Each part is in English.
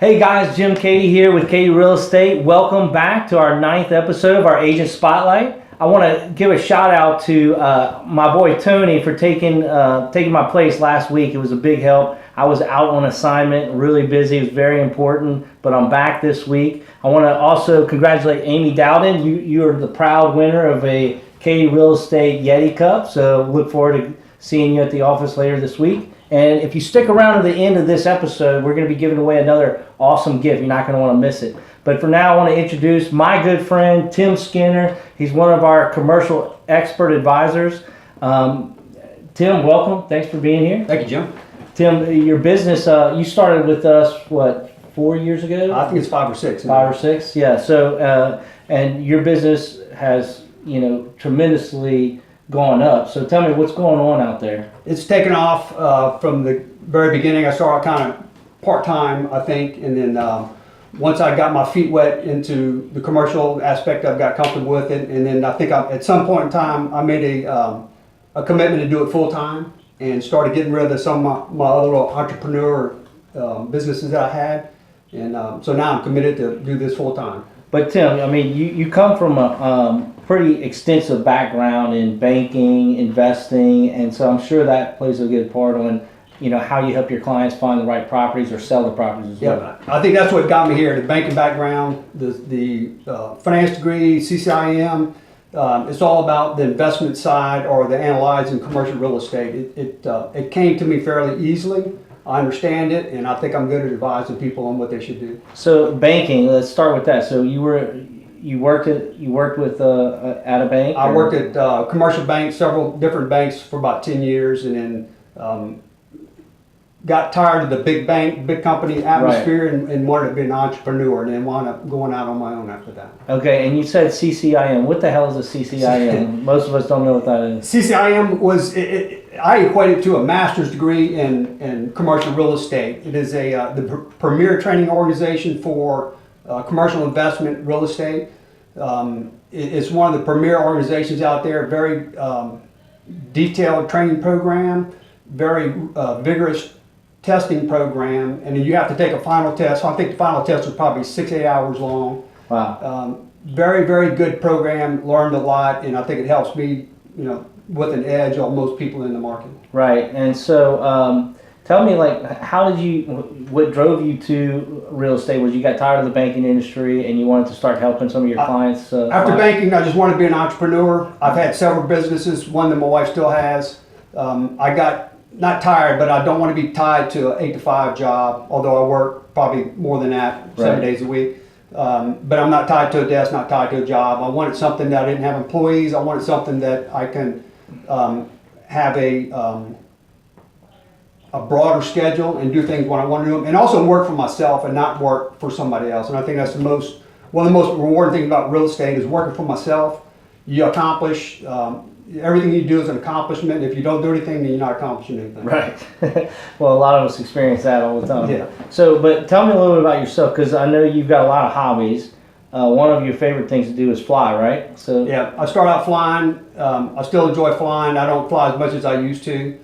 Hey guys, Jim Cady here with Cady Real Estate. Welcome back to our 9th episode of our Agent Spotlight. I want to give a shout out to my boy Tony for taking my place last week. It was a big help. I was out on assignment, really busy. It was very important, but I'm back this week. I want to also congratulate Amy Dowden. You are the proud winner of a Cady Real Estate Yeti Cup, so look forward to seeing you at the office later this week. And if you stick around to the end of this episode, we're going to be giving away another awesome gift. You're not going to want to miss it. But for now, I want to introduce my good friend, Tim Skinner. He's one of our commercial expert advisors. Tim, welcome. Thanks for being here. Thank you, Jim. Tim, your business, you started with us, what, 4 years ago? I think it's 5 or 6. 5 or 6, yeah. So, and your business has, tremendously gone up. So tell me what's going on out there. It's taken off from the very beginning. I started kind of part-time, I think, and then once I got my feet wet into the commercial aspect, I've got comfortable with it, and then I think at some point in time I made a commitment to do it full-time and started getting rid of some of my other little entrepreneur businesses that I had, and so now I'm committed to do this full-time. But Tim, I mean, you come from a pretty extensive background in banking, investing, and so I'm sure that plays a good part on, how you help your clients find the right properties or sell the properties as well. Yeah, I think that's what got me here. The banking background, the finance degree, CCIM. It's all about the investment side or the analyzing commercial real estate. It came to me fairly easily. I understand it, and I think I'm good at advising people on what they should do. So banking, let's start with that. So you worked with at a bank? I worked at commercial banks, several different banks for about 10 years, and then got tired of the big company atmosphere, right, and wanted to be an entrepreneur, and then wound up going out on my own after that. Okay, and you said CCIM. What the hell is a CCIM? Most of us don't know what that is. CCIM was, I equate it to a master's degree in commercial real estate. It is the premier training organization for commercial investment real estate. It's one of the premier organizations out there, very detailed training program, very vigorous testing program, and then you have to take a final test. I think the final test was probably 6-8 hours long. Wow. Very, very good program, learned a lot, and I think it helps me, with an edge on most people in the market. Right, and so tell me, what drove you to real estate? Was you got tired of the banking industry and you wanted to start helping some of your clients? After banking, I just wanted to be an entrepreneur. I've had several businesses, one that my wife still has. I got not tired, but I don't want to be tied to an 8-to-5 job, although I work probably more than that, 7 days a week. But I'm not tied to a desk, not tied to a job. I wanted something that I didn't have employees. I wanted something that I can have a broader schedule and do things when I want to do them, and also work for myself and not work for somebody else. And I think that's one of the most rewarding things about real estate is working for myself. You accomplish everything you do is an accomplishment. If you don't do anything, then you're not accomplishing anything. Right. Well, a lot of us experience that all the time. Yeah. So, but tell me a little bit about yourself, because I know you've got a lot of hobbies. One of your favorite things to do is fly, right? So yeah, I started out flying. I still enjoy flying. I don't fly as much as I used to.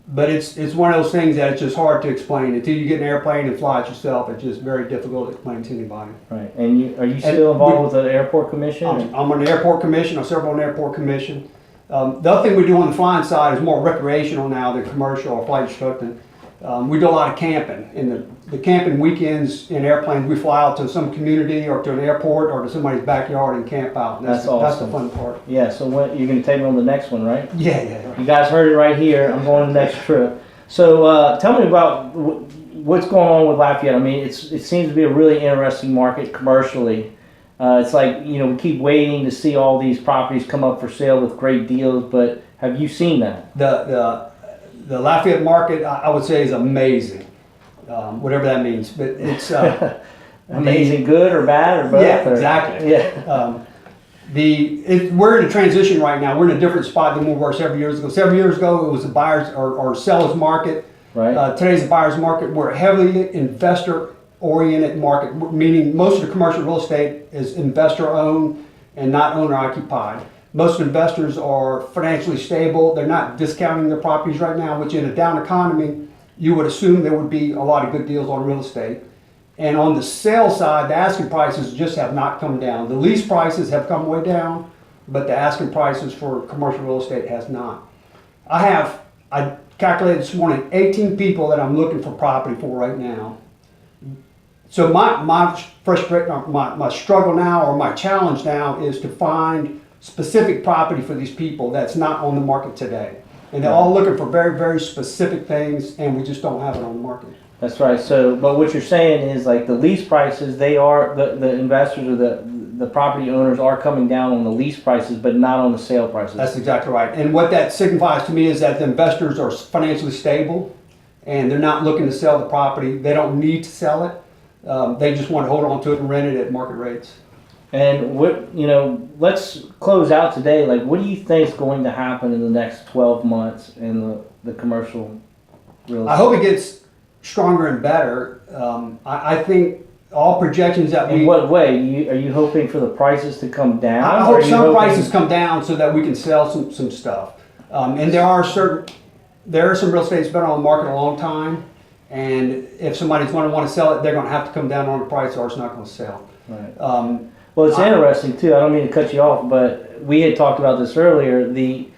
But it's one of those things that it's just hard to explain. Until you get in an airplane and fly it yourself, it's just very difficult to explain to anybody. Right. And are you still involved with the airport commission? I'm on the airport commission. I serve on the airport commission. The other thing we do on the flying side is more recreational now than commercial or flight instructing. We do a lot of camping. In the camping weekends in airplanes, we fly out to some community or to an airport or to somebody's backyard and camp out. And that's awesome. That's the fun part. Yeah, so you're going to take me on the next one, right? Yeah. You guys heard it right here. I'm going on the next trip. So tell me about what's going on with Lafayette. I mean, it seems to be a really interesting market commercially. It's like, we keep waiting to see all these properties come up for sale with great deals, but have you seen that? The Lafayette market, I would say, is amazing, whatever that means. But it's amazing, good or bad or both? Yeah, exactly. Yeah. We're in a transition right now. We're in a different spot than we were several years ago. Several years ago, it was a buyer's or seller's market. Right. Today's a buyer's market. We're a heavily investor-oriented market, meaning most of the commercial real estate is investor-owned and not owner-occupied. Most investors are financially stable. They're not discounting their properties right now, which in a down economy you would assume there would be a lot of good deals on real estate. And on the sale side, the asking prices just have not come down. The lease prices have come way down, but the asking prices for commercial real estate has not. I calculated this morning 18 people that I'm looking for property for right now. So my struggle now, or my challenge now, is to find specific property for these people that's not on the market today. And they're all looking for very, very specific things, and we just don't have it on the market. That's right. So, but what you're saying is like the lease prices, they are, the investors or the property owners are coming down on the lease prices, but not on the sale prices. That's exactly right. And what that signifies to me is that the investors are financially stable, and they're not looking to sell the property. They don't need to sell it. They just want to hold on to it and rent it at market rates. And what, let's close out today. Like, what do you think is going to happen in the next 12 months in the commercial real estate? I hope it gets stronger and better. I think all projections that In what way? Are you hoping for the prices to come down? I hope some prices come down so that we can sell some stuff. And there are some real estate that's been on the market a long time, and if somebody's going to want to sell it, they're going to have to come down on the price, or it's not going to sell. Right. Well, it's interesting too. I don't mean to cut you off, but we had talked about this earlier. The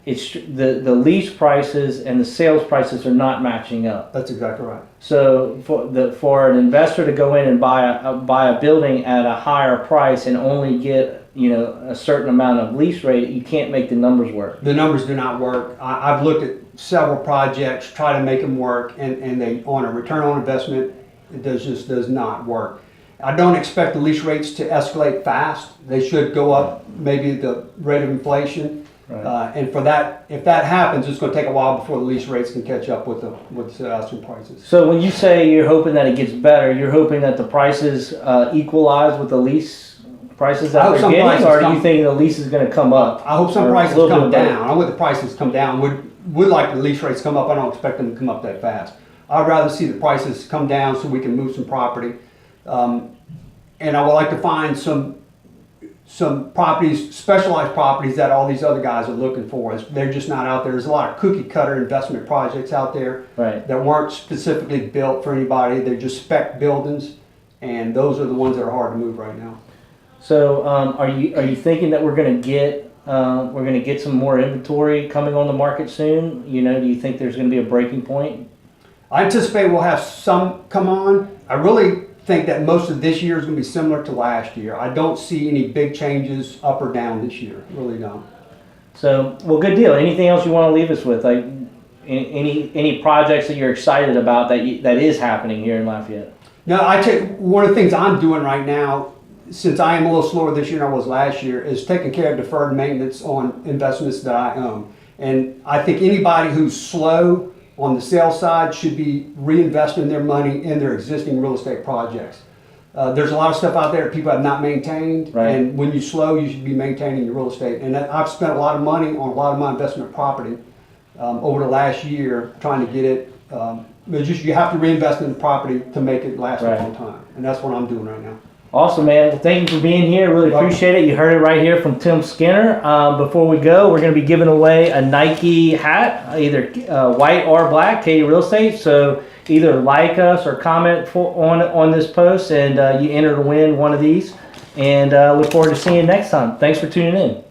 lease prices and the sales prices are not matching up. That's exactly right. So for an investor to go in and buy a building at a higher price and only get a certain amount of lease rate, you can't make the numbers work. The numbers do not work. I've looked at several projects, try to make them work, and they, on a return on investment, it does not work. I don't expect the lease rates to escalate fast. They should go up maybe the rate of inflation. Right. And for that, if that happens, it's going to take a while before the lease rates can catch up with the asking prices. So when you say you're hoping that it gets better, you're hoping that the prices equalize with the lease prices that they're getting, or do you think the lease is going to come up? I hope some prices come down. I want the prices to come down. Would like the lease rates come up. I don't expect them to come up that fast. I'd rather see the prices come down so we can move some property. And I would like to find some properties, specialized properties that all these other guys are looking for. They're just not out there. There's a lot of cookie cutter investment projects out there that weren't specifically built for anybody. They're just spec buildings, and those are the ones that are hard to move right now. So are you thinking that we're going to get some more inventory coming on the market soon? Do you think there's going to be a breaking point? I anticipate we'll have some come on. I really think that most of this year is going to be similar to last year. I don't see any big changes up or down this year. Really don't. So, well, good deal. Anything else you want to leave us with? Like any projects that you're excited about that is happening here in Lafayette? No, I tell you, one of the things I'm doing right now, since I am a little slower this year than I was last year, is taking care of deferred maintenance on investments that I own. And I think anybody who's slow on the sales side should be reinvesting their money in their existing real estate projects. There's a lot of stuff out there that people have not maintained, and when you're slow, you should be maintaining your real estate. And I've spent a lot of money on a lot of my investment property over the last year trying to get it. You have to reinvest in the property to make it last a long time, and that's what I'm doing right now. Awesome, man. Well, thank you for being here. Really appreciate it. You heard it right here from Tim Skinner. Before we go, we're going to be giving away a Nike hat, either white or black, Katie Real Estate. So either like us or comment on this post, and you enter to win one of these. And look forward to seeing you next time. Thanks for tuning in.